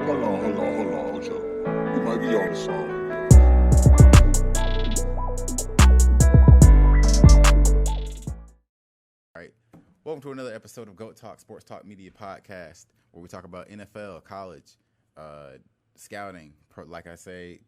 Hold on. You might be on something. All right. Welcome to another episode of GoatTalk, SportsTalk Media Podcast, where we talk about NFL, college, scouting. Like I say,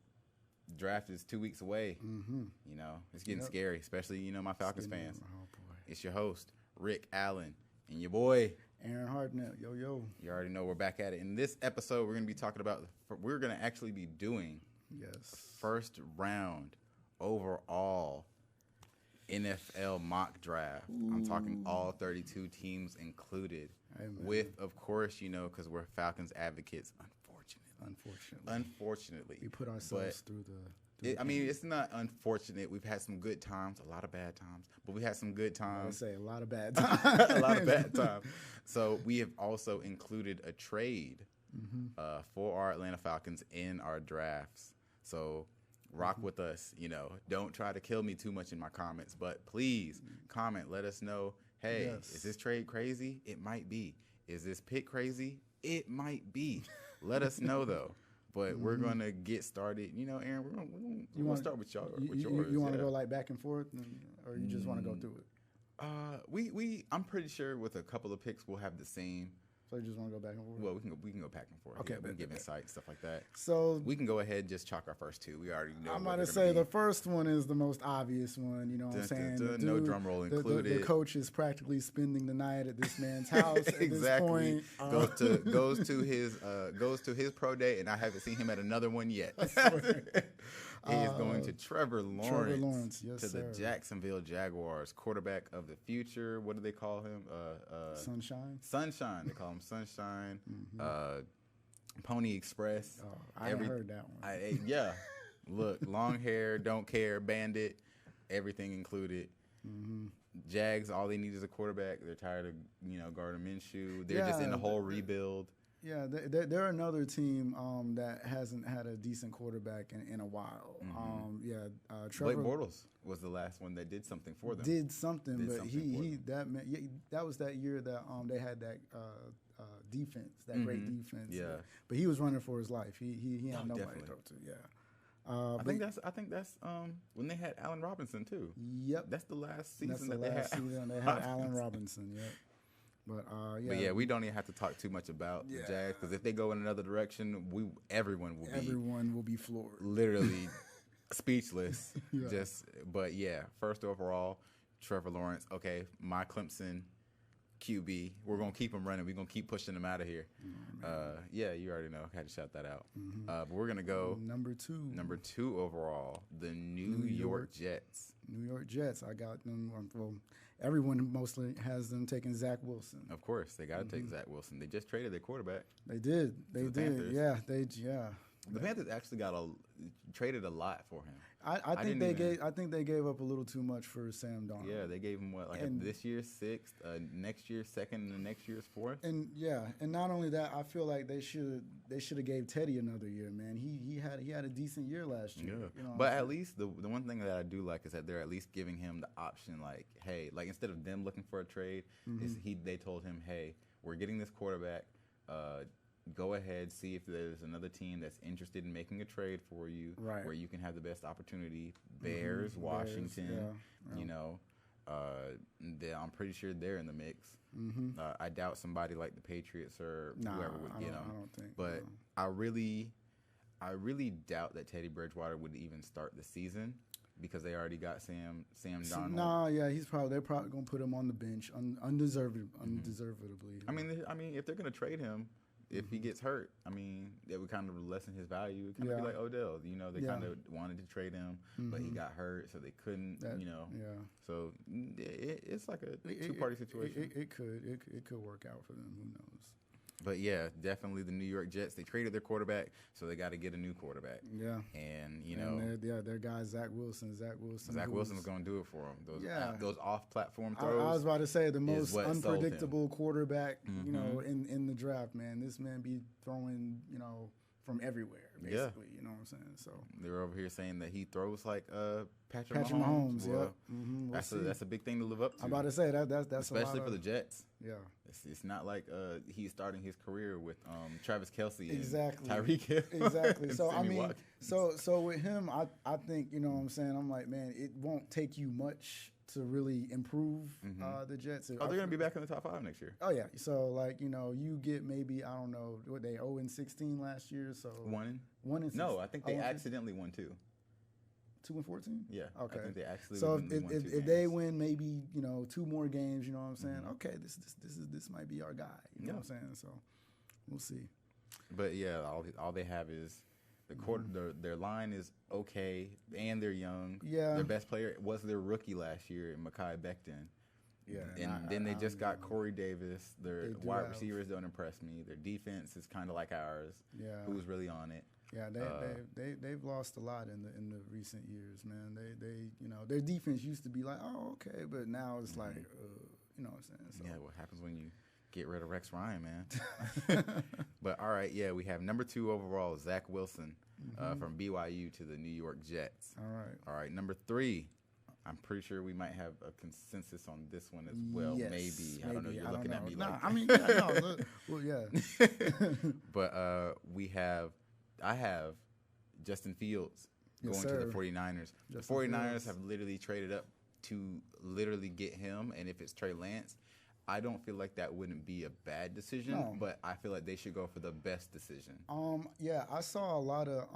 draft is 2 weeks away. Mm-hmm. You know, it's getting scary, especially, my Falcons fans. Oh, boy. It's your host, Rick Allen, and your boy, Aaron Hartnett. Yo. You already know we're back at it. In this episode, we're going to be talking about, we're going to actually be doing first round overall NFL mock draft. I'm talking all 32 teams included. With, of course, because we're Falcons advocates, unfortunately. We put ourselves through the... it's not unfortunate. We've had some good times, a lot of bad times, but we had some good times. I say a lot of bad times. A lot of bad times. So we have also included a trade for our Atlanta Falcons in our drafts. So rock with us. Don't try to kill me too much in my comments, but please comment. Let us know, hey, is this trade crazy? It might be. Is this pick crazy? It might be. Let us know, though. But we're going to get started. Aaron, we're going to start with y'all. You want to go like back and forth, or you just want to go through it? I'm pretty sure with a couple of picks, we'll have the same. So you just want to go back and forth? Well, we can go back and forth. Okay. We can give insight and stuff like that. So we can go ahead and just chalk our first two. We already know. I'm about to say the first one is the most obvious one. You know what I'm saying? No drum roll included. The coach is practically spending the night at this man's house. Exactly. At this point. Goes to his pro day, and I haven't seen him at another one yet. He is going to Trevor Lawrence, yes, to the Jacksonville Jaguars, quarterback of the future. What do they call him? Sunshine. Sunshine. They call him Sunshine. Pony Express. Oh, I haven't heard that one. Yeah. Look, long hair, don't care, bandit, everything included. Jags, all they need is a quarterback. They're tired of Gardner Minshew. They're just in the whole rebuild. Yeah, they're another team that hasn't had a decent quarterback in a while. Trevor Blake Bortles was the last one that did something for them. That was that year that they had that defense, that great defense. Yeah, but he was running for his life. He had nobody to throw to. Yeah. I think that's when they had Allen Robinson too. Yep, that's the last season they had Allen Robinson. Yep. But we don't even have to talk too much about the Jags, because if they go in another direction, everyone will be floored, literally speechless. Yeah. First overall, Trevor Lawrence. Okay, my Clemson QB. We're gonna keep him running. We're gonna keep pushing him out of here. You already know. I had to shout that out. But we're gonna go number two overall, the New York Jets. New York Jets. I got them. Well, everyone mostly has them taking Zach Wilson. Of course, they got to take Zach Wilson. They just traded their quarterback. They did. Panthers. Yeah, The Panthers actually traded a lot for him. I think they gave up a little too much for Sam Darnold. Yeah, they gave him this year's sixth, next year's second, and the next year's fourth. And not only that, I feel like they should have gave Teddy another year. Man, he had a decent year last year. Yeah, but at least the one thing that I do like is that they're at least giving him the option. Like, hey, instead of them looking for a trade, they told him, hey, we're getting this quarterback. Go ahead, see if there's another team that's interested in making a trade for you, where you can have the best opportunity. Bears, Washington, I'm pretty sure they're in the mix. I doubt somebody like the Patriots or whoever would get them. I don't think. But I really doubt that Teddy Bridgewater would even start the season, because they already got Sam Darnold. They're probably gonna put him on the bench, undeservedly. I mean, if they're gonna trade him, if he gets hurt, that would kind of lessen his value. It kind of be like Odell. They kind of wanted to trade him, but he got hurt, so they couldn't. So it's like a two-party situation. It could work out for them. Who knows? But yeah, definitely the New York Jets. They traded their quarterback, so they got to get a new quarterback. Yeah, and their guy Zach Wilson. Zach Wilson's going to do it for them. Those off-platform throws. I was about to say the most unpredictable quarterback, in the draft. Man, this man be throwing from everywhere, basically. You know what I'm saying? So they're over here saying that he throws like Patrick Patrick Mahomes. Well, We'll that's a big thing to live up to. I'm about to say that's especially for the Jets. Yeah. It's not like he's starting his career with Travis Kelce and Exactly. Tyreek Hill. Exactly. So I Sammy mean, Watkins. so with him, I think, you know what I'm saying, I'm like, man, it won't take you much to really improve the Jets. Oh, they're going to be back in the top 5 next year. Oh yeah. So like, you know, you get maybe, I don't know, what they 0-16 last year. So 1-16. No, I think they accidentally won 2. 2-14. Yeah. Okay. I think they actually. So won if they win maybe, you know, 2 more games, you know what I'm saying? Okay, this might be our guy. You know what I'm saying? So we'll see. But yeah, all they have is the their line is okay, and they're young. Yeah. Their best player was their rookie last year, Mekhi Becton. Yeah. And then they just got Corey Davis. Their wide have- receivers don't impress me. Their defense is kind of like ours. Yeah. Who's really on it? Yeah, they've lost a lot in the recent years, man. They you know, their defense used to be like, oh, okay, but now it's like, you know what I'm saying? So. Yeah, what happens when you get rid of Rex Ryan, man? But all right, yeah, we have number 2 overall, Zach Wilson from BYU to the New York Jets. All right, number 3. I'm pretty sure we might have a consensus on this one as well. Yes, maybe. I don't know. You're looking at me like. I mean, yeah, no, look, well, yeah. But I have Justin Fields going to the 49ers. The 49ers have literally traded up to literally get him, and if it's Trey Lance, I don't feel like that wouldn't be a bad decision, but I feel like they should go for the best decision. Yeah, I saw a lot of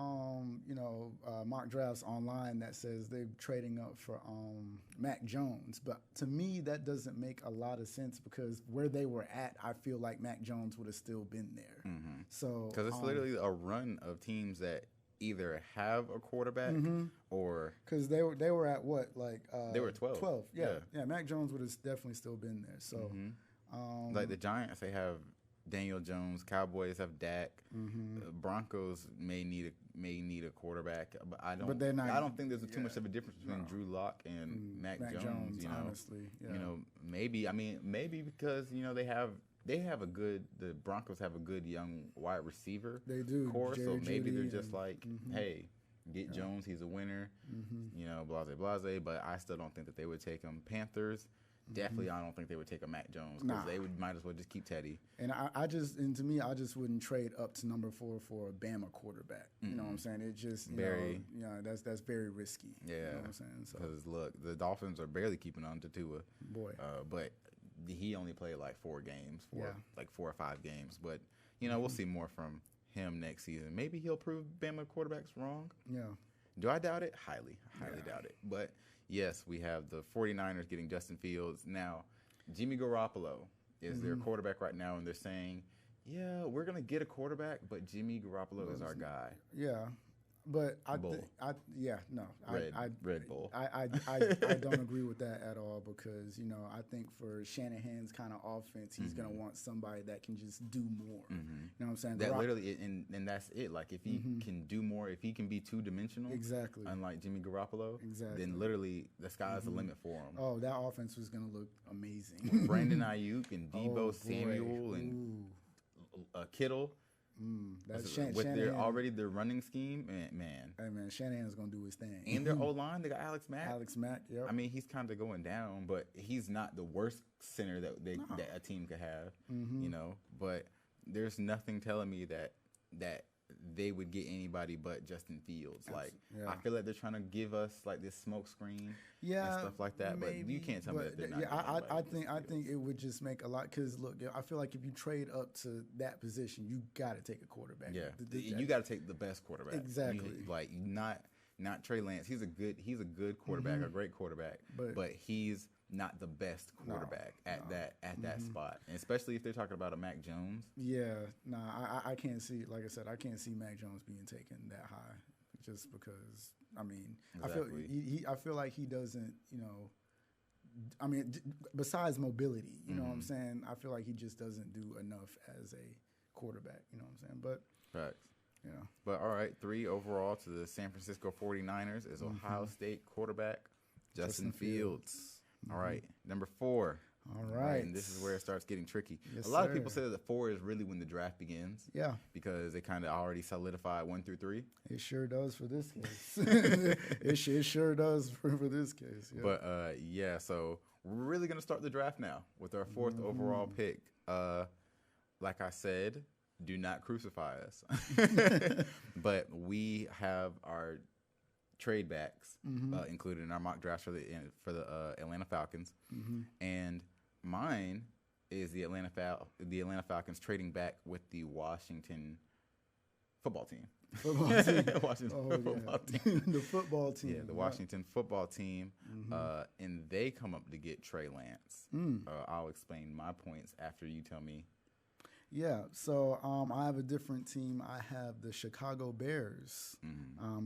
mock drafts online that says they're trading up for Mac Jones, but to me that doesn't make a lot of sense because where they were at, I feel like Mac Jones would have still been there. So because it's literally a run of teams that either have a quarterback or because they were at what, like they were 12. 12, yeah. Mac Jones would have definitely still been there. So like the Giants, they have Daniel Jones. Cowboys have Dak. Broncos may need a quarterback, but I don't think there's too much of a difference between Drew Lock and Mac Jones. You know, honestly, you know, maybe because you know they have the Broncos have a good young wide receiver core, so maybe they're just like, hey, get Jones, he's a winner, you know, blase, but I still don't think that they would take him. Panthers, definitely I don't think they would take a Mac Jones because they might as well just keep Teddy. And to me, I just wouldn't trade up to number 4 for a Bama quarterback. You know what I'm saying? It just, that's very risky. Yeah. You know what I'm saying? Because look, the Dolphins are barely keeping on to Tua. Boy. But he only played like 4 games, 4 or 5 games. But, you know, we'll see more from him next season. Maybe he'll prove Bama quarterbacks wrong. Yeah. Do I doubt it? Highly doubt it. But, yes, we have the 49ers getting Justin Fields. Now, Jimmy Garoppolo is their quarterback right now, and they're saying, yeah, we're going to get a quarterback, but Jimmy Garoppolo is our guy. Yeah. But Red Bull. I don't agree with that at all because, you know, I think for Shanahan's kind of offense, he's going to want somebody that can just do more. You know what I'm saying? That literally, and that's it. Like, if he can do more, if he can be two-dimensional, exactly, unlike Jimmy Garoppolo, exactly, then literally the sky's the limit for him. Oh, that offense was going to look amazing. Brandon Ayuk and Deebo Samuel and Kittle. With their running scheme, man. Hey man, Shanahan's gonna do his thing. And their O line, they got Alex Mack. Yep. I mean, he's kind of going down, but he's not the worst center that a team could have. You know, but there's nothing telling me that they would get anybody but Justin Fields. Like, I feel like they're trying to give us like this smoke screen and stuff like that. Maybe, but you can't tell me that they're not. I think it would just make a lot because look, I feel like if you trade up to that position, you got to take a quarterback. Yeah, you got to take the best quarterback. Exactly. Not Trey Lance. He's a good quarterback, a great quarterback, but he's not the best quarterback at that spot, and especially if they're talking about a Mac Jones. Yeah, I can't see. Like I said, I can't see Mac Jones being taken that high, just because. I mean, exactly. I feel like he doesn't. You know, I mean, besides mobility, you know what I'm saying. I feel like he just doesn't do enough as a quarterback. You know what I'm saying, but. Facts. Yeah. But all right, 3 overall to the San Francisco 49ers is Ohio State quarterback Justin Fields. All right, number 4. All right. And this is where it starts getting tricky. Yes, a lot of sir. people say that 4 is really when the draft begins. Yeah. Because they kind of already solidified 1 through 3. It sure does for this case. it sure does for this case. Yeah. But yeah, so we're really gonna start the draft now with our 4th overall pick. Like I said, do not crucify us. But we have our trade backs included in our mock draft for the Atlanta Falcons, and mine is the Atlanta Falcons trading back with the Washington football team. Football team. The football team. Yeah, the Washington football team, and they come up to get Trey Lance. I'll explain my points after you tell me. Yeah, so I have a different team. I have the Chicago Bears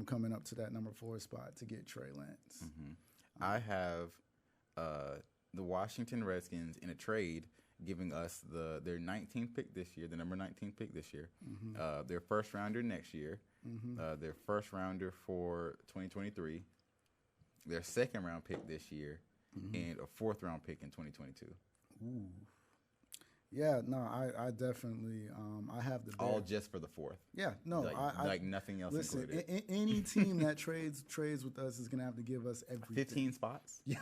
coming up to that number 4 spot to get Trey Lance. I have the Washington Redskins in a trade giving us their 19th pick this year, the number 19th pick this year, their first rounder next year, their first rounder for 2023, their second round pick this year, and a 4th round pick in 2022. Ooh. Yeah, no, I definitely I have the Bears. All just for the 4th. Yeah, no, like nothing else included. Any team that trades with us is gonna have to give us everything. 15 spots. Yeah,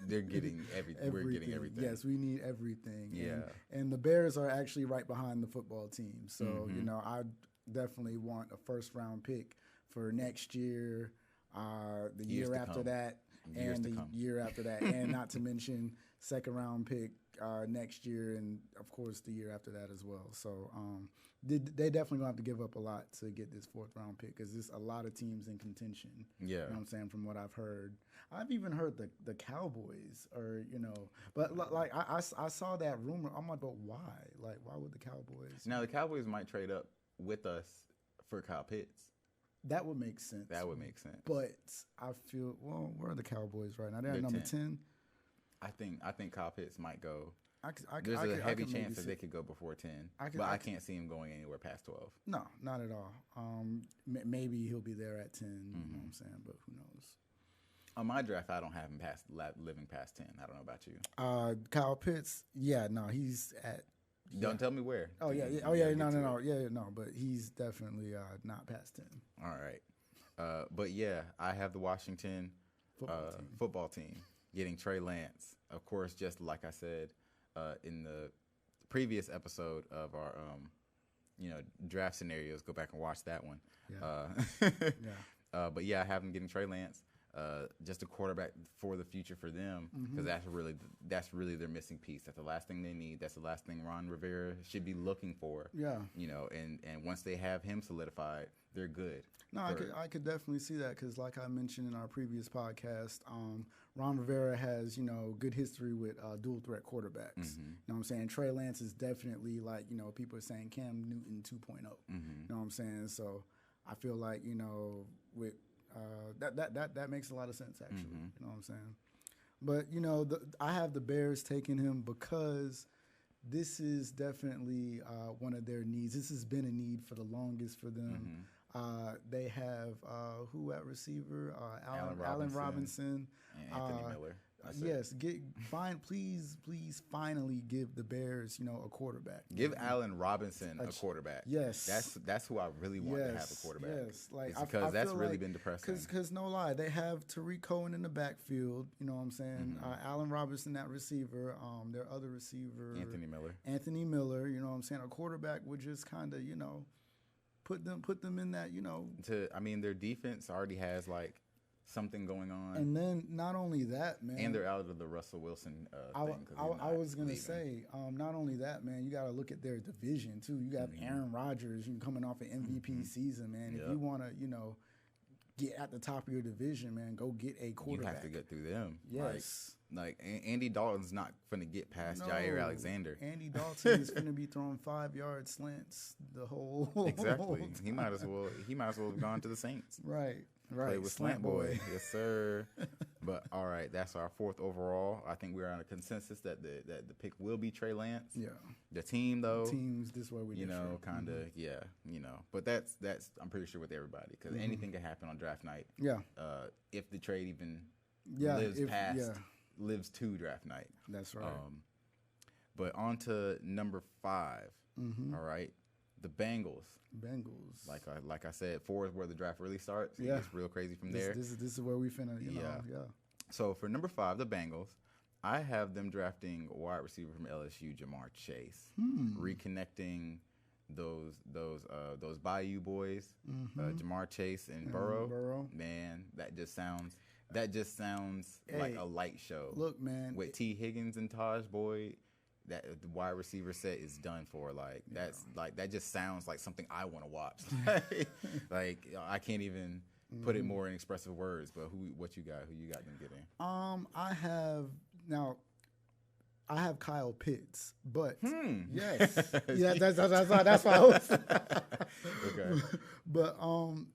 they're getting everything. We're getting everything. Yes, we need everything. Yeah, and the Bears are actually right behind the football team. So you know, I definitely want a 1st round pick for next year, the year after that, and the year after that, and not to mention 2nd round pick next year, and of course the year after that as well. So they definitely gonna have to give up a lot to get this 4th round pick, because there's a lot of teams in contention. Yeah, you know what I'm saying, from what I've heard. I've even heard the Cowboys, or but like I saw that rumor. I'm like, but why? Like, why would the Cowboys? Now the Cowboys might trade up with us for Kyle Pitts. That would make sense. That would make sense. But I feel, well, where are the Cowboys right now? They're at number 10. I think Kyle Pitts might go. There's a heavy chance that they could go before 10, but I can't see him going anywhere past 12. No, not at all. Maybe he'll be there at 10. You know what I'm saying? But who knows? On my draft, I don't have him living past 10. I don't know about you. Kyle Pitts, yeah, no, he's at. Don't tell me where. No. But he's definitely not past 10. All right, but yeah, I have the Washington football team getting Trey Lance. Of course, just like I said in the previous episode of our draft scenarios, go back and watch that one. But yeah, I have them getting Trey Lance. Just a quarterback for the future for them, because that's really their missing piece. That's the last thing they need. That's the last thing Ron Rivera should be looking for. Yeah, and once they have him solidified, they're good. No, I could definitely see that, because like I mentioned in our previous podcast, Ron Rivera has good history with dual threat quarterbacks. You know what I'm saying? Trey Lance is definitely, like, people are saying Cam Newton 2.0. You know what I'm saying? So I feel like with that makes a lot of sense, actually. You know what I'm saying? But I have the Bears taking him because this is definitely one of their needs. This has been a need for the longest for them. They have who at receiver? Allen Robinson, and Anthony Miller. Yes, please finally give the Bears, a quarterback. Give Allen Robinson a quarterback. Yes, that's who I really want to have a quarterback. Yes, like because that's really been depressing. Because no lie, they have Tariq Cohen in the backfield. You know what I'm saying? Allen Robinson at receiver. Their other receiver, Anthony Miller. You know what I'm saying? A quarterback would just kind of put them in that. Their defense already has like something going on. And then not only that, man. And they're out of the Russell Wilson thing. I was going to say, not only that, man, you got to look at their division, too. You got Aaron Rodgers coming off an MVP season, man. If you want to, get at the top of your division, man, go get a quarterback. You have to get through them. Yes. Like Andy Dalton's not going to get past Jair Alexander. Andy Dalton is going to be throwing 5-yard slants the whole Exactly. Time. He might as well have gone to the Saints. Right. Play with Slant Boy. Yes, sir. But all right, that's our 4th overall. I think we're on a consensus that the pick will be Trey Lance. Yeah. The team though. Teams this way we kind of But that's I'm pretty sure with everybody, because anything can happen on draft night. Yeah. If the trade even lives to draft night. That's right. But on to number 5. All right, the Bengals. Bengals. Like I said, 4 is where the draft really starts. Yeah. It gets real crazy from there. This is where we finna, you know, yeah. So for number 5, the Bengals, I have them drafting wide receiver from LSU, Jamar Chase, reconnecting those Bayou boys, Jamar Chase and Burrow. Man, that just sounds like a light show. Look, man, with T. Higgins and Taj Boyd, that the wide receiver set is done for. Like that just sounds like something I want to watch. Like I can't even put it more in expressive words. But who you got them getting? I have Kyle Pitts, but yes, yeah, that's why I was. Okay, but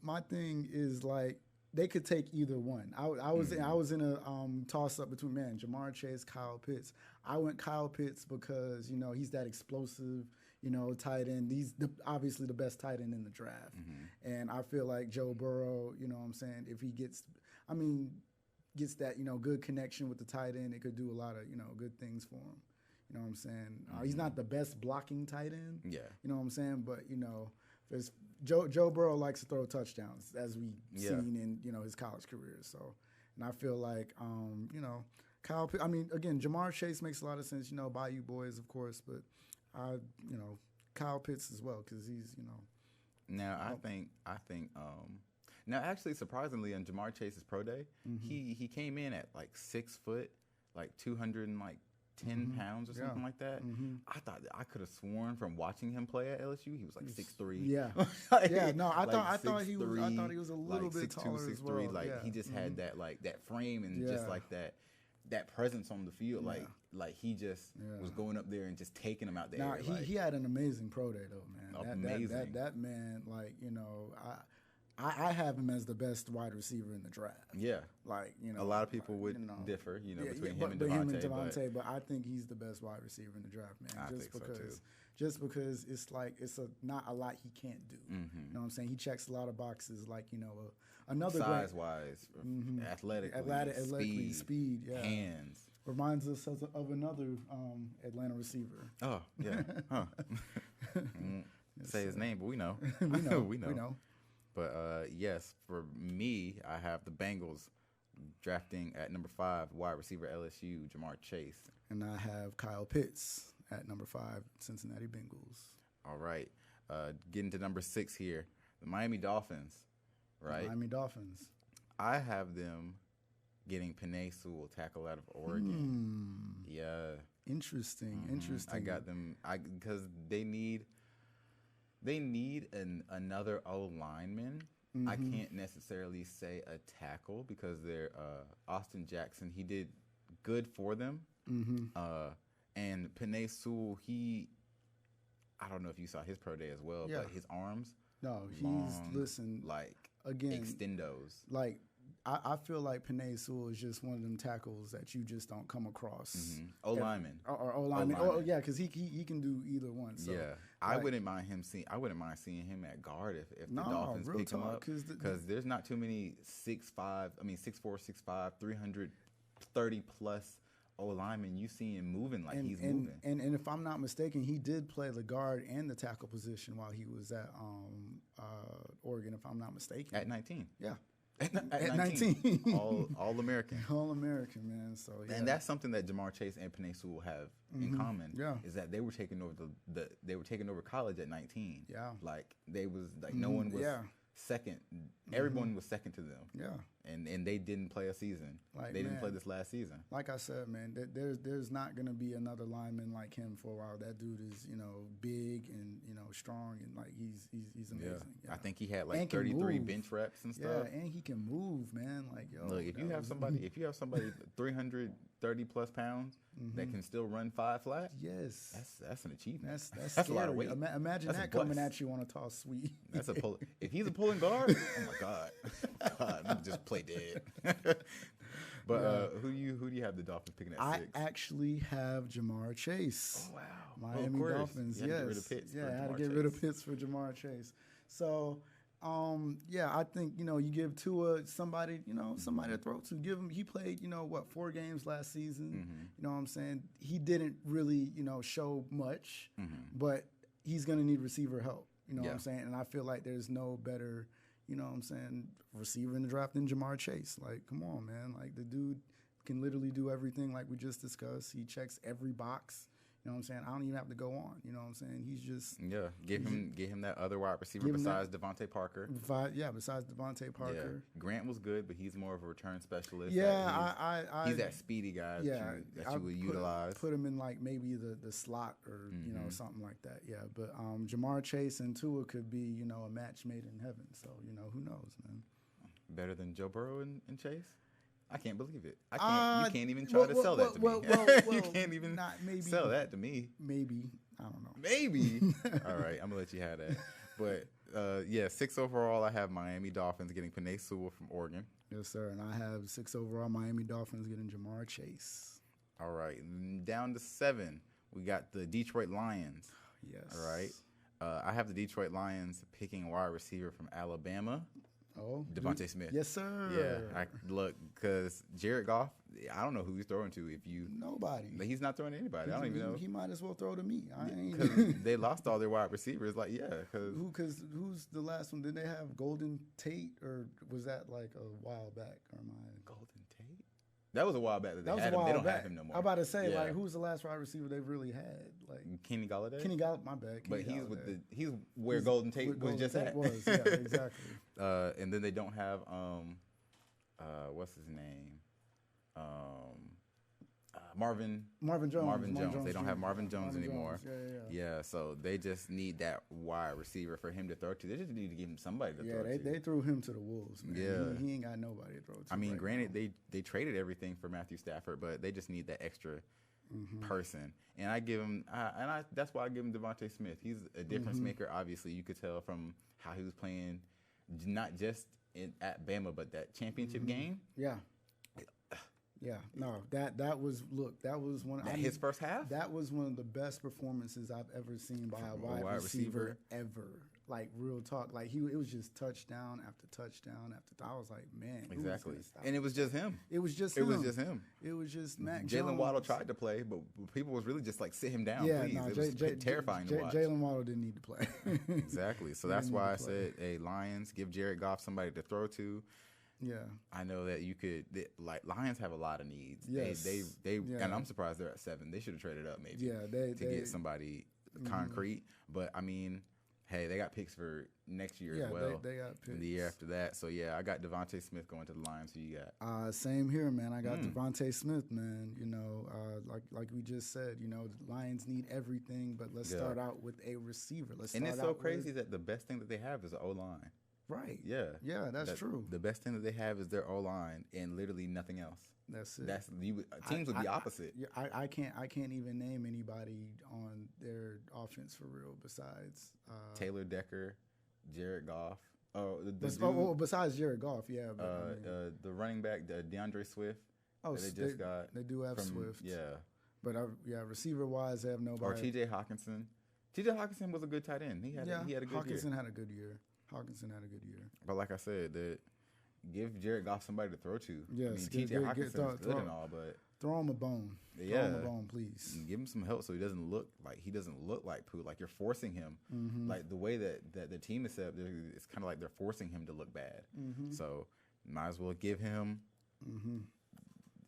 my thing is like they could take either one. I was in a toss up between Jamar Chase, Kyle Pitts. I went Kyle Pitts because he's that explosive tight end. He's obviously the best tight end in the draft, and I feel like Joe Burrow. You know what I'm saying, if he gets that good connection with the tight end, it could do a lot of good things for him. You know what I'm saying? He's not the best blocking tight end. Yeah. You know what I'm saying? But there's Joe Burrow likes to throw touchdowns, as we've seen in his college career. So, and I feel like Kyle. Again, Jamar Chase makes a lot of sense. Bayou boys, of course, but Kyle Pitts as well because he's Now I think now actually surprisingly on Jamar Chase's pro day, he came in at like 6 foot, like 210 pounds or something like that. I thought I could have sworn from watching him play at LSU he was like 6'3". Yeah, No, I thought he was a little bit taller 6'2", as well. 6'3". Like he just had that that frame and just like that presence on the field. Like he just was going up there and just taking him out there. Now he had an amazing pro day though, man. Amazing. That man, I have him as the best wide receiver in the draft. Yeah, a lot of people would differ, between him and Devontae. But I think he's the best wide receiver in the draft, man. I think so too. Just because it's not a lot he can't do. You know what I'm saying? He checks a lot of boxes, another size-wise, athletically, speed, hands. Reminds us of another Atlanta receiver. Oh yeah, huh? Say his name, but we know. we know. But yes, for me, I have the Bengals drafting at number 5, wide receiver LSU, Jamar Chase. And I have Kyle Pitts at number 5, Cincinnati Bengals. All right. Getting to number 6 here, the Miami Dolphins, right? Miami Dolphins. I have them getting Penei Sewell, tackle out of Oregon. Yeah. Interesting. I got them because they need another O-lineman. I can't necessarily say a tackle because they're Austin Jackson. He did good for them. And Penei Sewell, I don't know if you saw his pro day as well, but his arms. No, again, extendos. I feel like Penei Sewell is just one of them tackles that you just don't come across. O-lineman. Or O-lineman. Oh, yeah, because he can do either one. So, I wouldn't mind seeing him at guard if the Dolphins pick him up. Because there's not too many 6'4", 6'5", 330-plus O-linemen you see him moving he's moving. And if I'm not mistaken, he did play the guard and the tackle position while he was at Oregon, if I'm not mistaken. At 19. Yeah. At 19. All American. All American, man. So and that's something that Jamar Chase and Penei Sewell have in common. Yeah. Is that they were taking over they were taking over college at 19. Yeah. No one was second. Everyone was second to them. Yeah. And they didn't play a season. They didn't play this last season. Like I said, man, there's not gonna be another lineman like him for a while. That dude is big and strong and he's amazing. Yeah. I think he had 33 bench reps and stuff. Yeah, and he can move, man. Look, if you have somebody 330 plus pounds that can still run 5 flat, yes, that's an achievement. That's scary. A lot of weight. Imagine that's that coming at you on a toss sweep. That's a pull. If he's a pulling guard, oh my God, I'm just play dead. But who do you have the Dolphins picking at 6? I actually have Jamar Chase. Oh wow, Miami Dolphins. You had to get rid of Pitts. I had to get rid of Pitts for Jamar Chase. So Yeah, I think, you give Tua somebody, somebody to throw to. Give him, he played, 4 games last season. You know what I'm saying? He didn't really, show much, but he's going to need receiver help. You know what I'm saying? And I feel like there's no better, receiver in the draft than Jamar Chase. Like, come on, man. Like, the dude can literally do everything like we just discussed. He checks every box. You know what I'm saying? I don't even have to go on. You know what I'm saying? He's just get him that other wide receiver besides Devontae Parker. Besides Devontae Parker. Yeah. Grant was good, but he's more of a return specialist. Yeah, he's that speedy guy that you would utilize. Put him in like maybe the slot or something like that. Yeah, but Jamar Chase and Tua could be a match made in heaven. So who knows, man? Better than Joe Burrow and Chase. I can't believe it. You can't even try to sell that to me. You can't even sell that to me. Maybe. I don't know. Maybe. All right, I'm going to let you have that. But, 6 overall, I have Miami Dolphins getting Penei Sewell from Oregon. Yes, sir. And I have 6 overall Miami Dolphins getting Jamar Chase. All right. Down to 7, we got the Detroit Lions. Yes. All right. I have the Detroit Lions picking a wide receiver from Alabama. Oh, Devontae Smith. Yes, sir. Yeah, because Jared Goff, I don't know who he's throwing to. Nobody. He's not throwing to anybody. I don't even know. He might as well throw to me. Because they lost all their wide receivers. Because who's the last one? Did they have Golden Tate, or was that like a while back? Or am I Golden Tate? That was a while back that they had him. They don't have him no more. I'm about to say, who's the last wide receiver they've really had? Like Kenny Galladay. My bad. But he's where Golden Tate was just at. Yeah, exactly. And then they don't have what's his name? Marvin Jones. They don't have Marvin Jones anymore. Yeah, so they just need that wide receiver for him to throw to. They just need to give him somebody to throw to. Yeah, they threw him to the wolves, man. Yeah. He ain't got nobody to throw to. I mean, granted, they traded everything for Matthew Stafford, but they just need that extra person. And I give him that's why I give him Devontae Smith. He's a difference maker. Obviously, you could tell from how he was playing, not just at Bama, but that championship game. Yeah. Yeah, no, that was one of his first half. That was one of the best performances I've ever seen by a wide receiver ever. Like, real talk, like it was just touchdown after touchdown after. I was like, man, exactly. And it was just him. It was just Mac Jones. Jalen Waddle tried to play, but people was really just like, sit him down, please. No, it was terrifying to watch. Jalen Waddle didn't need to play. Exactly. So that's why I said, hey, Lions, give Jared Goff somebody to throw to. Yeah, I know that you could. Lions have a lot of needs. Yes. They and I'm surprised they're at 7. They should have traded up maybe. Yeah, to get somebody concrete. But I mean, hey, they got picks for next year as well. They got picks. And the year after that. So yeah, I got Devontae Smith going to the Lions. Who you got? Same here, man. I got Devontae Smith, man. Like we just said, the Lions need everything, but let's start out with a receiver. And it's so crazy that the best thing that they have is an O-line. Right. Yeah. Yeah, that's true. The best thing that they have is their O-line and literally nothing else. That's it. Teams would be opposite. I can't even name anybody on their offense for real besides Taylor Decker, Jared Goff. Besides Jared Goff, yeah. But, the running back, DeAndre Swift. Oh, they just got. They do have Swift. Yeah. But receiver wise, they have nobody. Or T.J. Hawkinson. T.J. Hawkinson was a good tight end. He had a good year. Hawkinson had a good year. But like I said, give Jared Goff somebody to throw to. Yes, I mean, T.J. Hawkinson is good and all, but throw him a bone. Yeah, throw him a bone, please. And give him some help so he doesn't look like poo. Like, you're forcing him. Like, the way that the team is set up, it's kind of like they're forcing him to look bad. So might as well give him.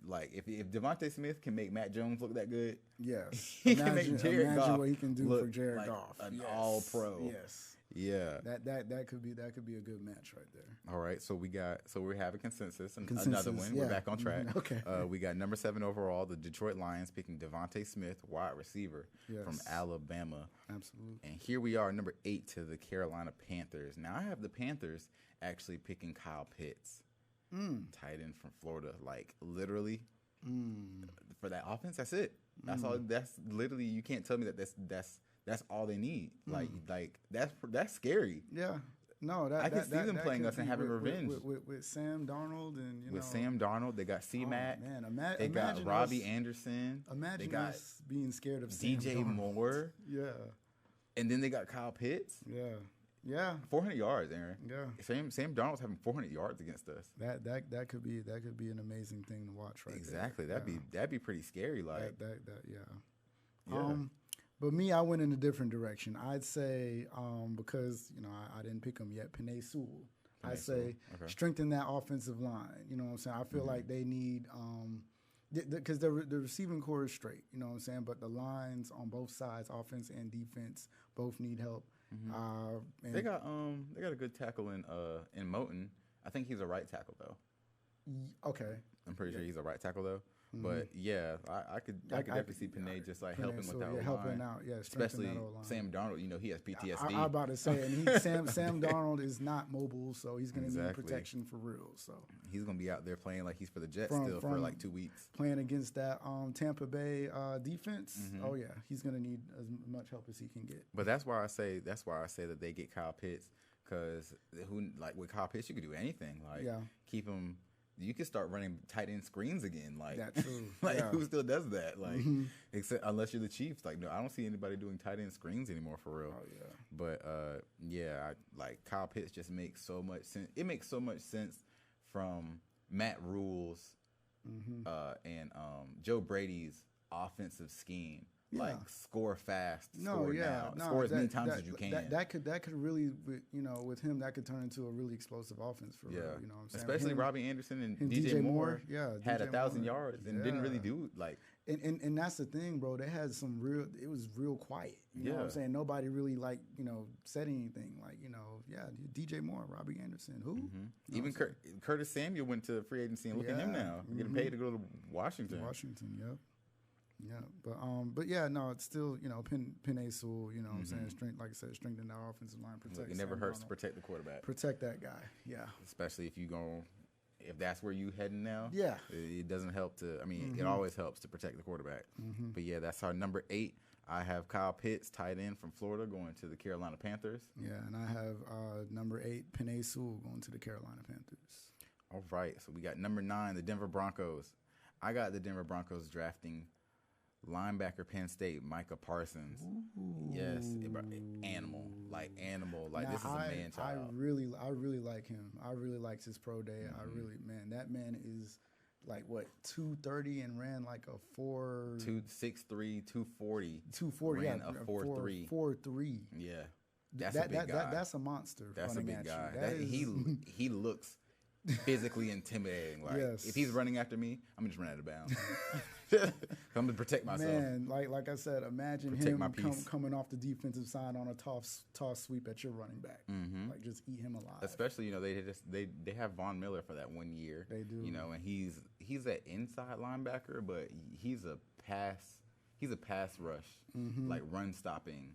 Like, if Devontae Smith can make Mac Jones look that good, yes, he can make Jared Goff what he can do for Jared like Goff, an all-pro. Yes. Yeah, that could be a good match right there. All right, so we have a consensus. Another win. Yeah. We're back on track. Okay. We got number 7 overall, the Detroit Lions picking Devontae Smith, wide receiver from Alabama. Absolutely. And here we are, number 8 to the Carolina Panthers. Now I have the Panthers actually picking Kyle Pitts, tight end from Florida. Like, literally, for that offense, that's it. That's all. That's literally, you can't tell me that that's all they need. Like that's scary. Yeah. No, I can see them playing us and having revenge with Sam Darnold and with Sam Darnold. They got C-Mac. Man, they got Robbie Anderson. Imagine they got us being scared of DJ Sam Darnold. Moore. Yeah. And then they got Kyle Pitts. Yeah. Yeah. 400 yards, Aaron. Yeah. Sam Darnold's having 400 yards against us. That could be an amazing thing to watch, right? Exactly. There. That'd be pretty scary. Like yeah. But me, I went in a different direction. I'd say because I didn't pick him yet. Penei Sewell. I say strengthen that offensive line. You know what I'm saying? I feel like they need because the receiving core is straight. You know what I'm saying? But the lines on both sides, offense and defense, both need help. And they got a good tackle in Moten. I think he's a right tackle though. Okay. I'm pretty sure he's a right tackle though. But yeah, I could definitely see Penei just like helping with that O-line. Helping out, especially Sam Darnold. You know, he has PTSD. I'm about to say, and Sam Darnold is not mobile, so he's going to need protection for real. So he's going to be out there playing like he's for the Jets for like 2 weeks, playing against that Tampa Bay defense. Oh yeah, he's going to need as much help as he can get. But that's why I say that they get Kyle Pitts, because with Kyle Pitts you could do anything. Like keep him. You can start running tight end screens again. Like that's true. Who still does that? Like except unless you're the Chiefs. Like no, I don't see anybody doing tight end screens anymore for real. Oh yeah. But like Kyle Pitts just makes so much sense. It makes so much sense from Matt Rule's and Joe Brady's offensive scheme. Yeah. Like score fast, score as many times as you can. That could really, with him, that could turn into a really explosive offense for real. You know what I'm saying? Especially Robbie Anderson and DJ Moore. Had 1,000 yards and didn't really do like. And that's the thing, bro. They had some real. It was real quiet. You know what I'm saying? Nobody really said anything. Like DJ Moore, Robbie Anderson, who even Curtis Samuel went to free agency and look at him now, getting paid to go to Washington. Yep. Yeah, but yeah, no, it's still Penei Sewell. You know what I'm saying? Like I said, strengthen that offensive line, protect. It never hurts to protect the quarterback. Protect that guy. Yeah. Especially if that's where you heading now. Yeah. It doesn't help to. I mean, it always helps to protect the quarterback. But yeah, that's our number 8. I have Kyle Pitts, tight end from Florida, going to the Carolina Panthers. Yeah, and I have number 8, Penei Sewell, going to the Carolina Panthers. All right, so we got number 9, the Denver Broncos. I got the Denver Broncos drafting linebacker, Penn State, Micah Parsons. Ooh. Yes, animal. Like now, this is a man child. I really like him. I really liked his pro day. That man is like what, 230 and ran like a 263, 240. 240, ran a 4.3. 4.3. Yeah, that's a big guy. That's a monster. That's a big guy. He looks physically intimidating. Like if he's running after me, I'm gonna just run out of bounds. I'm gonna protect myself. Man, like I said, imagine him coming off the defensive side on a toss sweep at your running back. Like just eat him alive. Especially they have Von Miller for that 1 year. They do. And he's an inside linebacker, but he's a pass rush, like run stopping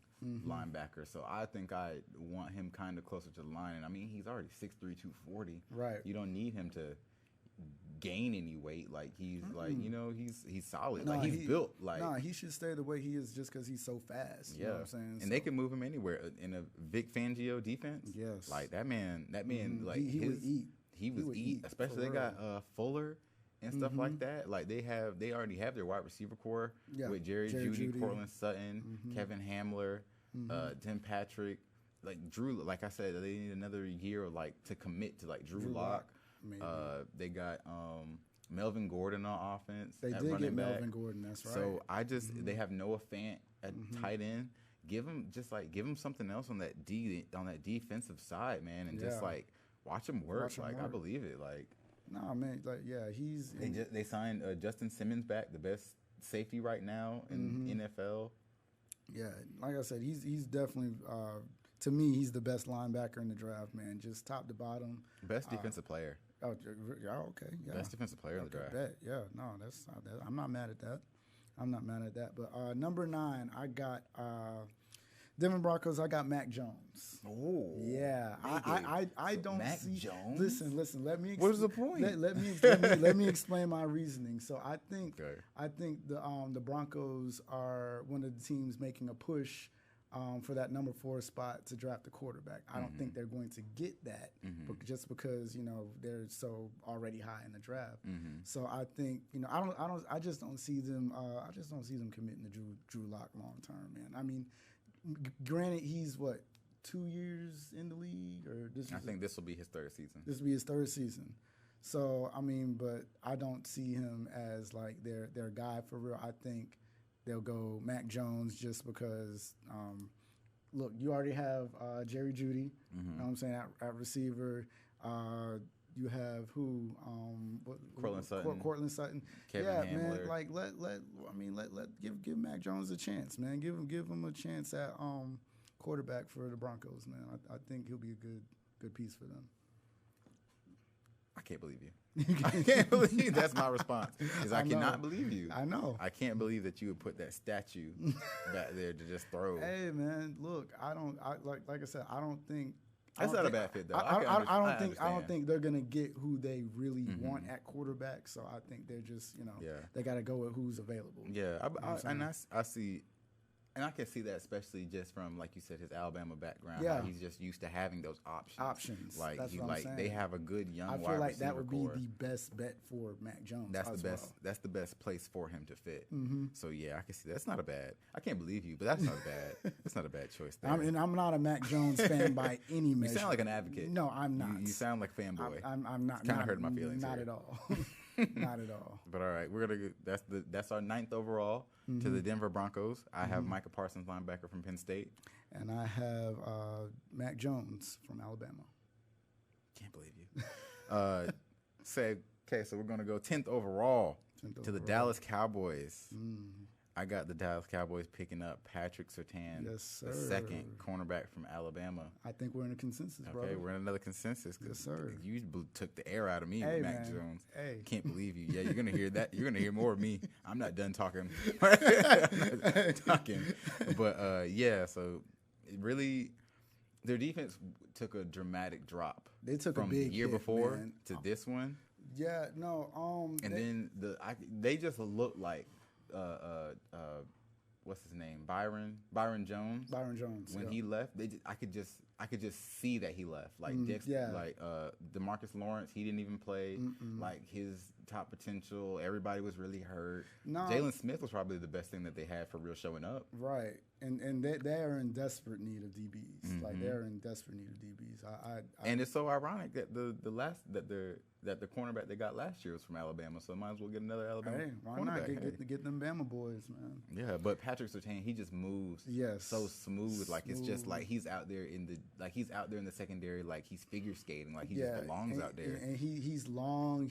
linebacker. So I think I want him kind of closer to the line. And I mean, he's already 6'3", 240. Right. You don't need him to gain any weight. Like he's he's solid. Like he's built. Like he should stay the way he is just because he's so fast. You know what I'm saying? And they can move him anywhere in a Vic Fangio defense. Yes. Like that man. Like he would eat. He would eat. Especially they got Fuller and stuff like that. Like they already have their wide receiver core with Jerry Jeudy, Cortland Sutton, Kevin Hamler, Tim Patrick, like Drew. Like I said, they need another year to commit to like Drew Lock. Maybe. They got Melvin Gordon on offense. They did get Melvin Gordon. That's right. So they have Noah Fant at tight end. Give him something else on that defensive side, man, and just watch him work. I believe it. Nah, man, they signed Justin Simmons back, the best safety right now in NFL. Yeah, like I said, he's definitely to me he's the best linebacker in the draft, man. Just top to bottom. Best defensive player. Oh, yeah, okay. Yeah. Best defensive player in the draft. Yeah, no, I'm not mad at that. But number 9, I got Denver Broncos. I got Mac Jones. Oh, yeah. I don't Mac see. Jones? Listen. Let me. What is the point? Let me explain my reasoning. So I think the Broncos are one of the teams making a push for that number 4 spot to draft a quarterback. I don't think they're going to get that, just because they're so already high in the draft. So I think I just don't see them. I just don't see them committing to Drew Lock long term, man. I mean, granted, he's what, 2 years in the league, or I think this will be his third season. This will be his third season. So I mean, but I don't see him as like their guy for real. I think they'll go Mac Jones just because. Look, you already have Jerry Jeudy. You know what I'm saying at receiver. You have who? Cortland Sutton. Kevin Hamler. Man. Like let give Mac Jones a chance, man. Give him a chance at quarterback for the Broncos, man. I think he'll be a good piece for them. I can't believe you. I can't believe that's my response because I cannot believe you. I know. I can't believe that you would put that statue back there to just throw. Hey man, look, like I said, I don't think. That's not a bad fit, though. I don't think they're gonna get who they really want at quarterback. So I think they're just they got to go with who's available. Yeah, I see, and I can see that especially just from like you said his Alabama background. Yeah, how he's just used to having those options. Like that's what I'm saying. They have a good young. I feel like that would be the best bet for Mac Jones. That's the best. That's the best place for him to fit. So yeah, I can see that's not a bad. I can't believe you, but that's not a bad. That's not a bad choice. There. I'm not a Mac Jones fan by any measure. You sound like an advocate. No, I'm not. You sound like a fanboy. I'm not. Kind of hurting my feelings. Not here. at all. Not at all. But all right, we're gonna. That's our 9th overall to the Denver Broncos. I have Micah Parsons, linebacker from Penn State, and I have Mac Jones from Alabama. Can't believe you. So we're gonna go 10th overall to the Dallas Cowboys. I got the Dallas Cowboys picking up Patrick Surtain, the second cornerback from Alabama. I think we're in a consensus, bro. Okay, we're in another consensus. Yes, sir. You took the air out of me with Mac Jones. Hey. Can't believe you. Yeah, you're going to hear that. You're going to hear more of me. I'm not done talking. But, yeah, so it really, their defense took a dramatic drop. They took from a big the year hit, before man. to this one. Yeah, no. And then they just look like, what's his name? Byron Jones. Byron Jones. When he left, I could just see that he left. Like DeMarcus Lawrence, he didn't even play. Like his top potential, everybody was really hurt. No. Jalen Smith was probably the best thing that they had for real showing up. Right, and they are in desperate need of DBs. Like they're in desperate need of DBs. And it's so ironic that the cornerback they got last year was from Alabama, so might as well get another Alabama. Hey, why not get them Bama boys, man? Yeah, but Patrick Surtain, he just moves so smooth. Like it's just like he's out there in the secondary, like he's figure skating, like he just belongs out there. And he's long.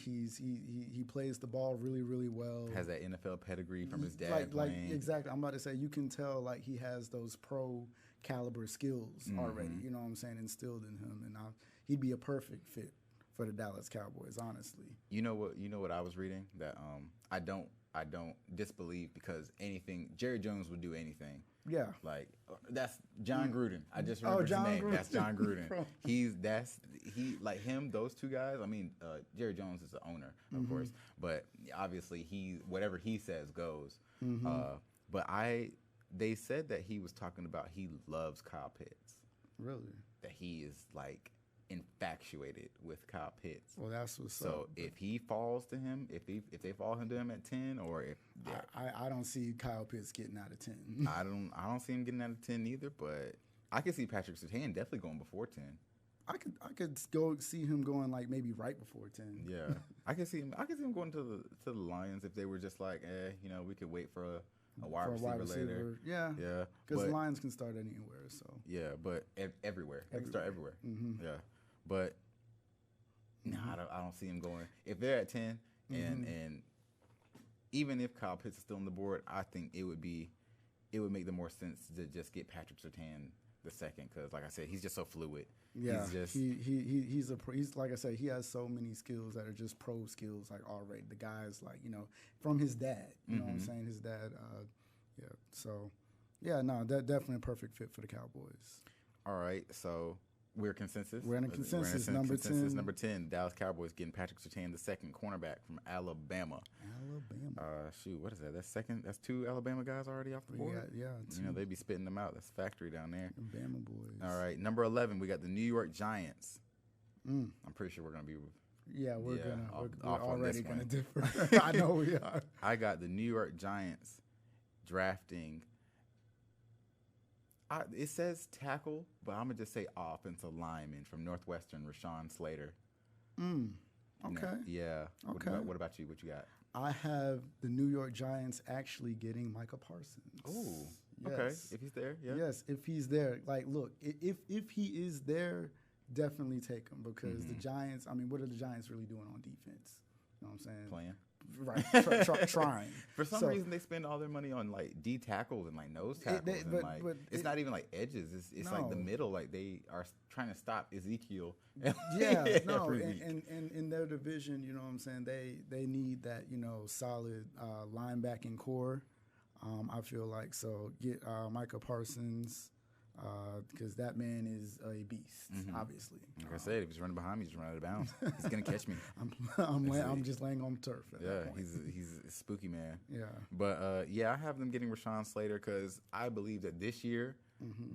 He plays the ball really, really well. Has that NFL pedigree from his dad playing. Exactly. I'm about to say you can tell like he has those pro caliber skills already. You know what I'm saying? Instilled in him, and he'd be a perfect fit for the Dallas Cowboys, honestly. You know what I was reading that I don't disbelieve because Jerry Jones would do anything. Yeah. Like that's John Gruden. I just remembered his name. Gruden. That's John Gruden. Like him, those two guys. I mean, Jerry Jones is the owner, of course, but obviously whatever he says goes. But they said that he was talking about he loves Kyle Pitts. Really? That he is like infatuated with Kyle Pitts. Well, that's what's up. So if he falls to him, if they fall to him at 10, or if I don't see Kyle Pitts getting out of 10. I don't see him getting out of 10 either. But I could see Patrick Surtain definitely going before 10. I could go see him going like maybe right before 10. Yeah, I could see him going to the Lions if they were just like, we could wait for a wide receiver later. Yeah. Because the Lions can start anywhere. So yeah, but everywhere. They can start everywhere. Yeah, but no, I don't see him going. If they're at 10, and even if Kyle Pitts is still on the board, I think it would make the more sense to just get Patrick Surtain the second, because like I said, he's just so fluid. Yeah, he's like I said, he has so many skills that are just pro skills like already. The guy's like from his dad. You know what I'm saying? His dad. So that definitely a perfect fit for the Cowboys. All right, so we're consensus. We're in a consensus. Number 10. Number 10. Dallas Cowboys getting Patrick Surtain, the second cornerback from Alabama. Shoot, what is that? That's second. That's 2 Alabama guys already off the board. Yeah. They be spitting them out. That's factory down there. Bama boys. All right, number 11. We got the New York Giants. I'm pretty sure we're gonna be. Yeah, we're already gonna this differ. I know we are. I got the New York Giants drafting It says tackle, but I'm gonna just say offensive lineman from Northwestern, Rashawn Slater. Okay. Yeah. Okay. What about you? What you got? I have the New York Giants actually getting Micah Parsons. Oh, yes. okay. If he's there, yeah. Yes, if he's there. Like, look, if he is there, definitely take him because the Giants. I mean, what are the Giants really doing on defense? You know what I'm saying? Playing. Right, trying. For some reason, they spend all their money on like D tackles and like nose tackles, but it's not even like edges. It's like the middle. Like they are trying to stop Ezekiel. Yeah, no, and in their division, you know what I'm saying. They need that solid linebacking core. I feel like so get Micah Parsons. Because that man is a beast, obviously. Like I said, if he's running behind me, he's running out of bounds. He's gonna catch me. I'm just laying on turf. He's a spooky man. Yeah, but I have them getting Rashawn Slater because I believe that this year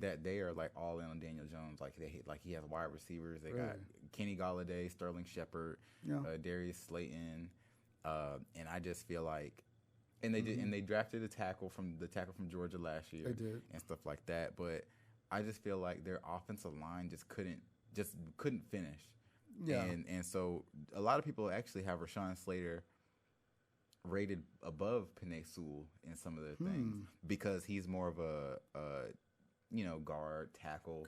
that they are like all in on Daniel Jones. Like he has wide receivers. They got Kenny Golladay, Sterling Shepard, Darius Slayton, and I just feel like. And they drafted a tackle from Georgia last year. They did. And stuff like that, but. I just feel like their offensive line just couldn't finish. Yeah. And so a lot of people actually have Rashawn Slater rated above Penei Sewell in some of their things because he's more of a guard tackle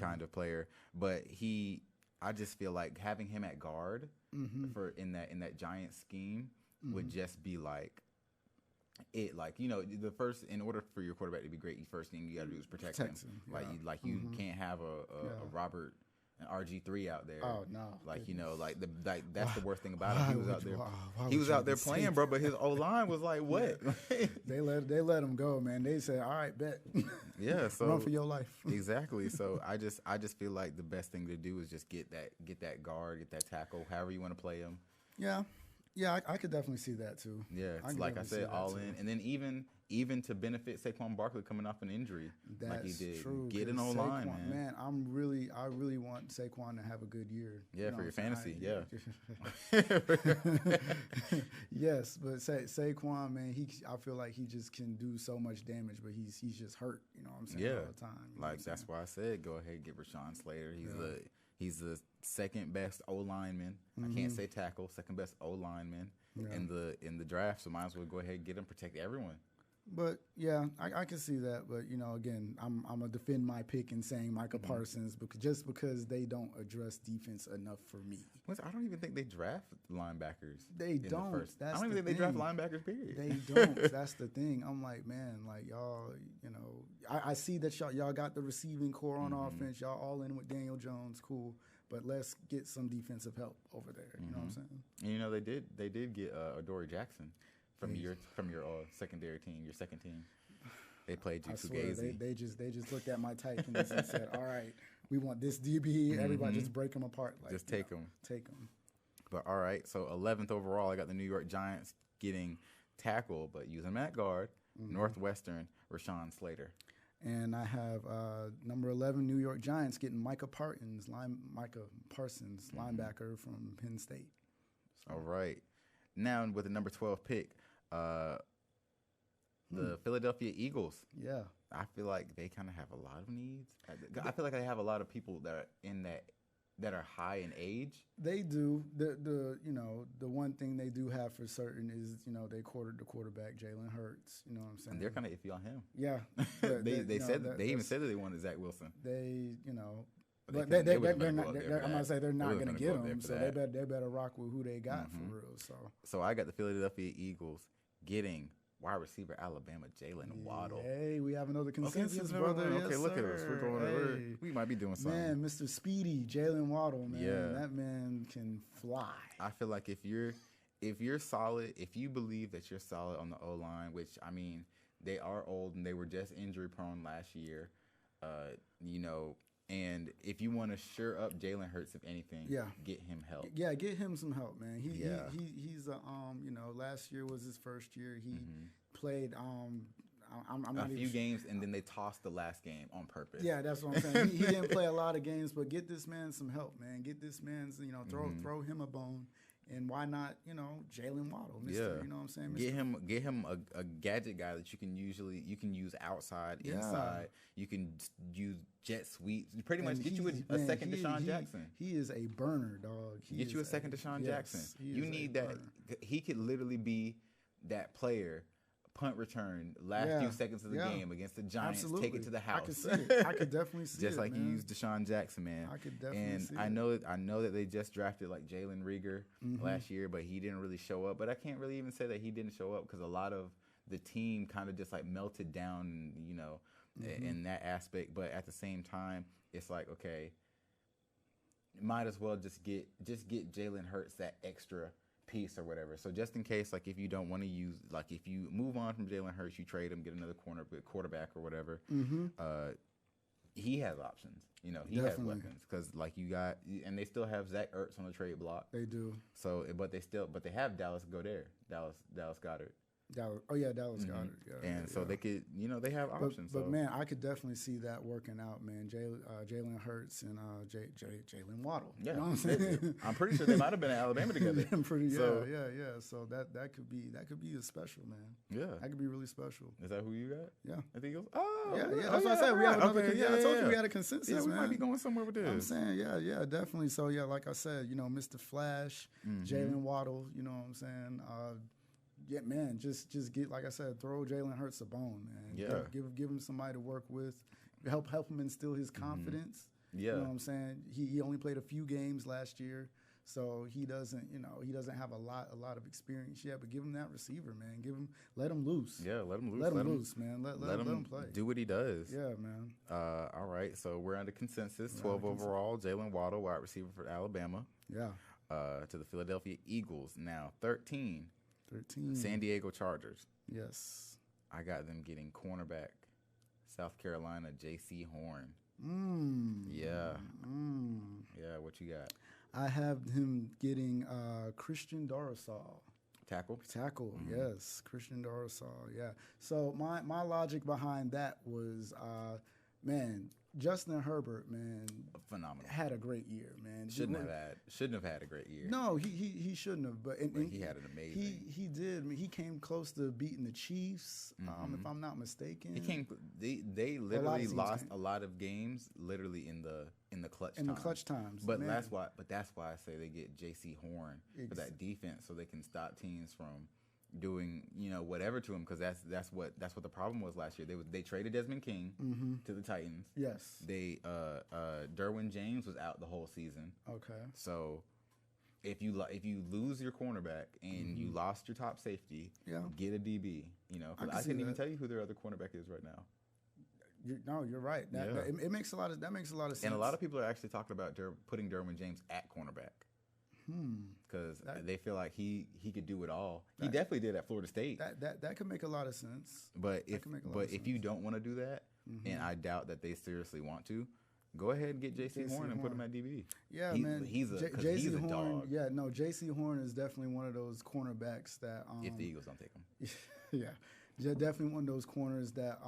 kind of player. But I just feel like having him at guard for in that Giant scheme would just be like. The first, in order for your quarterback to be great, the first thing you got to do is protect him. You can't have a Robert and RG3 out there. Oh no! That's the worst thing about him. He was out there. He was out there playing, bro. But his O line was like, what? They let him go, man. They said, all right, bet. Yeah. So run for your life. Exactly. So I just feel like the best thing to do is just get that guard, get that tackle, however you want to play him. Yeah. Yeah, I could definitely see that too. Yeah, it's like I said, all in, and then even to benefit Saquon Barkley coming off an injury, like he did, true, get an O-line, man. Man, I really want Saquon to have a good year. Yeah, for your fantasy, yeah. Yes, but Saquon, man, I feel like he just can do so much damage, but he's just hurt. You know what I'm saying? All the time. Like that's why I said go ahead and get Rashawn Slater. He's the second best O lineman. I can't say tackle. Second best O lineman in the draft. So might as well go ahead and get him. Protect everyone. But yeah, I can see that. But again, I'm gonna defend my pick in saying Micah Parsons because they don't address defense enough for me. I don't even think they draft linebackers. They don't. I don't even think they draft linebackers. Period. They don't. That's the thing. I'm like, man, like y'all. I see that y'all got the receiving core on offense. Y'all all in with Daniel Jones. Cool. But let's get some defensive help over there. You know what I'm saying? And they did get Adoree Jackson from your secondary team, your second team. They played you Fugazi. They just looked at my Titans and said, "All right, we want this DB. Everybody just break them apart. Like, just take them. Take them." But all right, so 11th overall, I got the New York Giants getting tackle, but using him at guard. Northwestern, Rashawn Slater. And I have number 11 New York Giants getting Micah Parsons, linebacker from Penn State. So. All right. Now with the number 12 pick, the Philadelphia Eagles. Yeah. I feel like they kind of have a lot of needs. I feel like they have a lot of people that are that are high in age. They do. The one thing they do have for certain is they quartered the quarterback Jalen Hurts. You know what I'm saying? And they're kind of iffy on him. Yeah. They even said that they wanted Zach Wilson. But they're not. I'm gonna say they're not gonna get him. So they better rock with who they got for real. So I got the Philadelphia Eagles getting wide receiver Alabama Jalen Waddle. Hey, we have another consensus, brother. Okay, yes, look sir. at us. We're going. We might be doing something. Man, Mr. Speedy Jalen Waddle, man. Yeah. That man can fly. I feel like if you're solid, if you believe that you're solid on the O line, which I mean they are old and they were just injury prone last year, and if you want to sure up Jalen Hurts, if anything, get him help. Yeah, get him some help, man. He's last year was his first year. He played a few games, and then they tossed the last game on purpose. Yeah, that's what I'm saying. he didn't play a lot of games, but get this man some help, man. Get this man, throw him a bone. And why not, Jalen Waddle, Mr. Yeah. You know what I'm saying? Get him a gadget guy that you can use outside, inside. You can use jet sweeps. Pretty much get you a second Deshaun Jackson. He is a burner, dog. Get you a second Deshaun Jackson. You need that. He could literally be that player. Punt return, last few seconds of the game against the Giants, Absolutely. take it to the house. I can see it. I could definitely see just it, like man. you used Deshaun Jackson, man. I could definitely see I know that they just drafted like Jalen Reagor last year, but he didn't really show up. But I can't really even say that he didn't show up because a lot of the team kind of just like melted down, in that aspect. But at the same time, it's like, okay, might as well just get Jalen Hurts that extra piece or whatever. So just in case, like if you don't want to use, like if you move on from Jalen Hurts, you trade him, get another quarterback or whatever. He has options. He has weapons because like you got, and they still have Zach Ertz on the trade block. They do. So, but they have Dallas Goddard. Dallas Goddard. Yeah, and so they could, they have options. But man, I could definitely see that working out, man. Jalen Hurts and Jalen Waddle. Yeah, you know what I'm saying? I'm pretty sure they might have been in Alabama together. Yeah. So that could be a special, man. Yeah, that could be really special. Is that who you got? Yeah, I think it was. Oh, yeah. That's what I said. We have another. Okay, I told you we had a consensus. Yeah, we man. might be going somewhere with this. I'm saying, yeah, definitely. So yeah, like I said, Mr. Flash, Jalen Waddle. You know what I'm saying? Yeah, man, just get, like I said, throw Jalen Hurts a bone, man. Yeah. Give him somebody to work with, help him instill his confidence. Yeah. You know what I'm saying? He only played a few games last year, so he doesn't have a lot of experience yet. But give him that receiver, man. Let him loose. Yeah, let him loose. Let him loose, man. Let him play. Do what he does. Yeah, man. All right, so we're under consensus. 12 overall, Jalen Waddle, wide receiver for Alabama. Yeah. To the Philadelphia Eagles. Now 13. 13. San Diego Chargers. Yes. I got them getting cornerback, South Carolina, J.C. Horn. Yeah. Yeah, what you got? I have him getting Christian Darrisaw. Tackle? Yes. Christian Darrisaw, yeah. So my logic behind that was, Justin Herbert, man, phenomenal. Had a great year, man. Shouldn't have had a great year. No, he shouldn't have. But he had an amazing. He did. I mean, he came close to beating the Chiefs, if I'm not mistaken. They literally lost a lot of games, literally in the clutch. In the clutch times. But that's why I say they get J.C. Horn for that defense, so they can stop teams from doing whatever to him, because that's what the problem was last year. They traded Desmond King to the Titans. Yes. They Derwin James was out the whole season. Okay. So if you lose your cornerback and you lost your top safety, get a DB. Because I couldn't even tell you who their other cornerback is right now. You're right. It makes a lot of sense. And a lot of people are actually talking about putting Derwin James at cornerback. Because they feel like he could do it all. He definitely did at Florida State. That could make a lot of sense. But if you don't want to do that, and I doubt that they seriously want to, go ahead and get J.C. Horn and put him at DB. Yeah, man. He's a dog. Yeah, no, J.C. Horn is definitely one of those cornerbacks that if the Eagles don't take him. Yeah, definitely one of those corners that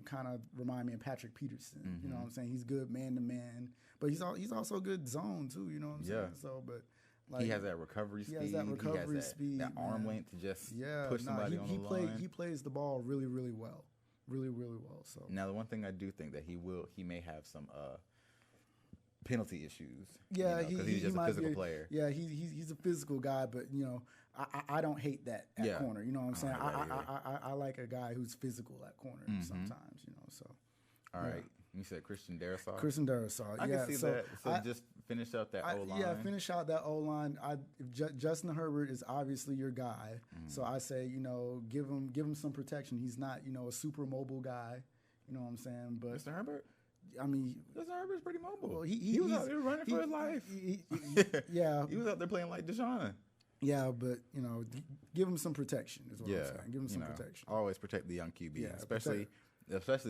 kind of remind me of Patrick Peterson. You know what I'm saying? He's good man to man, but he's also good zone too. You know what I'm saying? So, but like, he has that recovery speed. He has that arm length to just push somebody on the line. He plays the ball really, really well, really, really well. So now the one thing I do think that he may have some penalty issues. Yeah, because he's just a physical player. Yeah, he's a physical guy, but I don't hate that at corner. You know what I'm saying? I like a guy who's physical at corner sometimes. So all right. You said Christian Darrisaw? Christian Darrisaw, I can see that. So just finish up that O-line. Yeah, finish out that O-line. Justin Herbert is obviously your guy. So I say, give him some protection. He's not, a super mobile guy. You know what I'm saying? But Mr. Herbert? I mean, Justin Herbert's pretty mobile. Well, he was out there running for his life. He was out there playing like Deshaun. Yeah, but give him some protection. Is what I'm saying. Give him some protection. Always protect the young QB, especially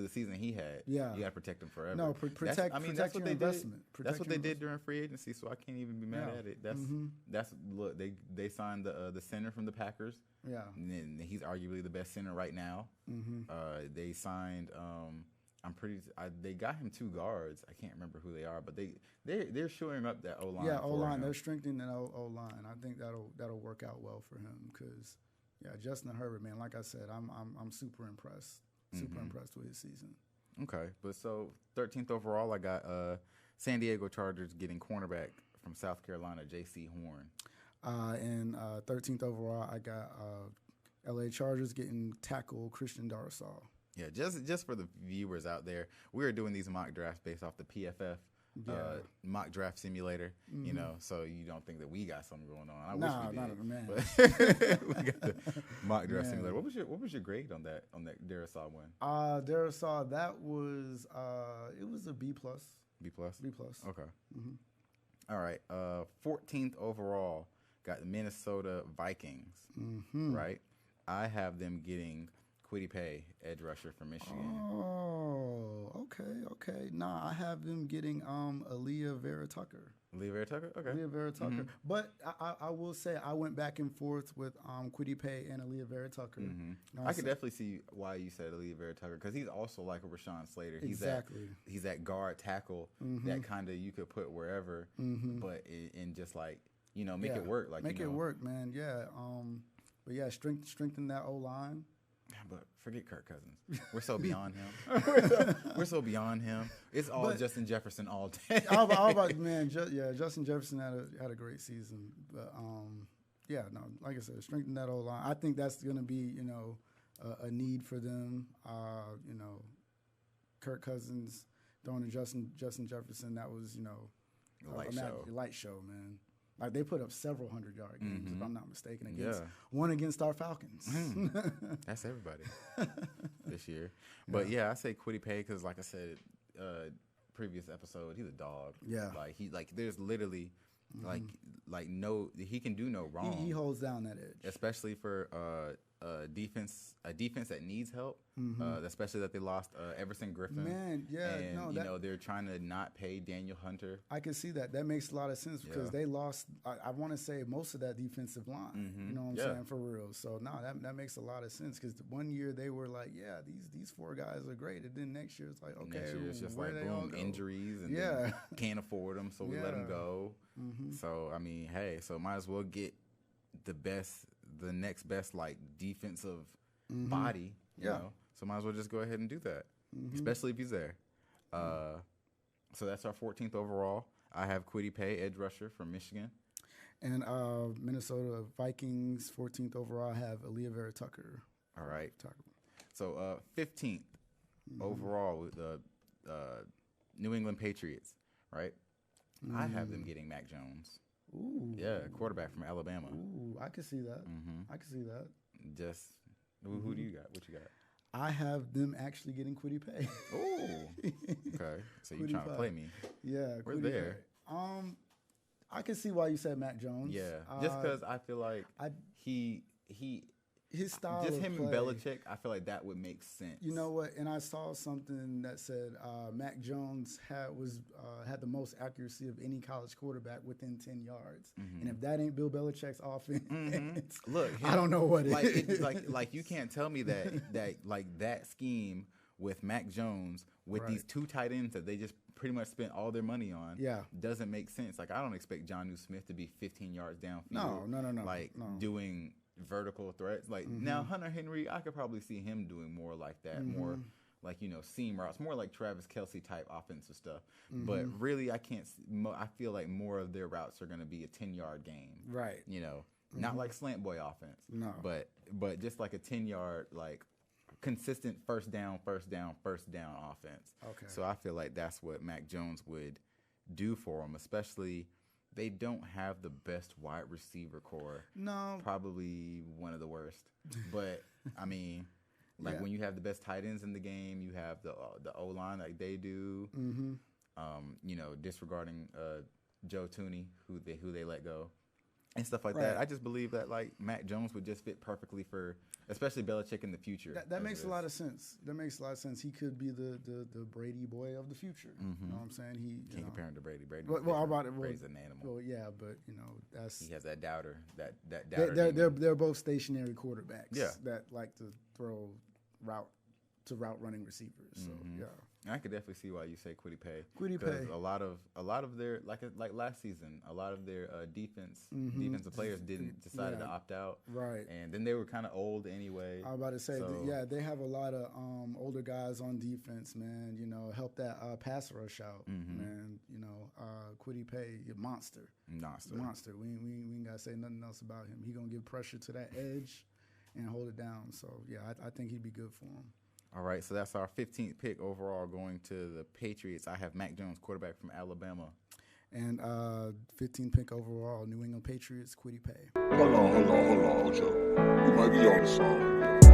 the season he had. Yeah, you got to protect him forever. No, protect your investment. That's what they did during free agency. So I can't even be mad at it. That's look. They signed the center from the Packers. Yeah, and he's arguably the best center right now. They signed. They got him 2 guards. I can't remember who they are, but they're shoring up that O line. Yeah, O line. They're strengthening that O line. I think that'll work out well for him because, yeah, Justin Herbert, man. Like I said, I'm super impressed. Super impressed with his season. Okay, but so 13th overall, I got San Diego Chargers getting cornerback from South Carolina, J.C. Horn. And 13th overall, I got L.A. Chargers getting tackle Christian Darrisaw. Yeah, just for the viewers out there, we are doing these mock drafts based off the PFF mock draft simulator. You know, so you don't think that we got something going on. I wish we did. Man. But we got the mock draft simulator. What was your grade on that Darrisaw one? Darrisaw, that was it was a B+. B+. B+. Okay. All right. 14th overall, got the Minnesota Vikings. Right. I have them getting Kwity Paye, edge rusher from Michigan. Oh, okay. Nah, I have them getting Aaliyah Vera Tucker. Aaliyah Vera Tucker? Okay. Aaliyah Vera Tucker. But I will say I went back and forth with Kwity Paye and Aaliyah Vera Tucker. I could definitely see why you said Aaliyah Vera Tucker because he's also like a Rashawn Slater. Exactly. He's that guard tackle that kind of you could put wherever, but in just like, make it work. Like Make it work, man. Yeah. But yeah, strengthen that O-line. But forget Kirk Cousins. We're so beyond him. We're so beyond him. It's all Justin Jefferson all day. All about man. Justin Jefferson had a great season. But like I said, strengthen that O-line. I think that's going to be a need for them. Kirk Cousins throwing to Justin Jefferson. That was a light show, man. Like they put up several 100-yard games, if I'm not mistaken, one against our Falcons. That's everybody this year. But I say Kwity Paye because, like I said, previous episode, he's a dog. Yeah, there's literally he can do no wrong. He holds down that edge, especially for a defense that needs help. Especially that they lost Everson Griffin. Man, and they're trying to not pay Daniel Hunter. I can see that. That makes a lot of sense because they lost. I want to say most of that defensive line. You know what I'm saying, for real. So that makes a lot of sense because one year they were like, these 4 guys are great, and then next year it's like, okay, next year it's just where like boom, injuries, and can't afford them, so we let them go. So I mean, hey, so might as well get the next best like defensive body, you know. So might as well just go ahead and do that, especially if he's there. So that's our 14th overall. I have Kwity Paye, edge rusher from Michigan. And Minnesota Vikings, 14th overall, I have Aaliyah Vera Tucker. All right. So 15th overall with the New England Patriots, right? I have them getting Mac Jones. Ooh. Yeah, quarterback from Alabama. Ooh, I can see that. I can see that. Just who do you got? What you got? I have them actually getting Kwity Paye. Oh, okay. So you trying to play me? Yeah, we're there. I can see why you said Mac Jones. Yeah, just because I feel like his style, just of him play, and Belichick, I feel like that would make sense. You know what? And I saw something that said Mac Jones had the most accuracy of any college quarterback within 10 yards. And if that ain't Bill Belichick's offense, look, I don't know what like, it is. Like you can't tell me that scheme with Mac Jones with these 2 tight ends that they just pretty much spent all their money on doesn't make sense. Like I don't expect Jonnu Smith to be 15 yards downfield. No. Doing vertical threats. Like now Hunter Henry, I could probably see him doing more like that, more like, seam routes, more like Travis Kelce type offensive stuff. But really I can't, I feel like more of their routes are going to be a 10-yard game. Right. Not like slant boy offense. No. But just like a 10-yard, like consistent first down offense. Okay. So I feel like that's what Mac Jones would do for them, especially they don't have the best wide receiver core. No. Probably one of the worst. But, I mean, when you have the best tight ends in the game, you have the O-line like they do. Disregarding Joe Tooney, who they let go, and stuff like that. I just believe that, like, Mac Jones would just fit perfectly for – especially Belichick in the future. That makes a lot of sense. That makes a lot of sense. He could be the Brady boy of the future. You know what I'm saying? Can't compare him to Brady. Brady's an animal. Well, yeah, but that's he has that doubter. That doubter. They're both stationary quarterbacks. Yeah. That like to throw route running receivers. So I could definitely see why you say Kwity Paye. Kwity Paye. A lot of their like last season, a lot of their defensive players decided to opt out. Right. And then they were kind of old anyway. I was about to say, they have a lot of older guys on defense, man. You know, help that pass rush out, man. You know, Kwity Paye, monster. We ain't gotta say nothing else about him. He gonna give pressure to that edge and hold it down. So yeah, I think he'd be good for him. All right, so that's our 15th pick overall going to the Patriots. I have Mac Jones, quarterback from Alabama. And 15th pick overall, New England Patriots, Kwity Paye. Hold on. You might be on the song.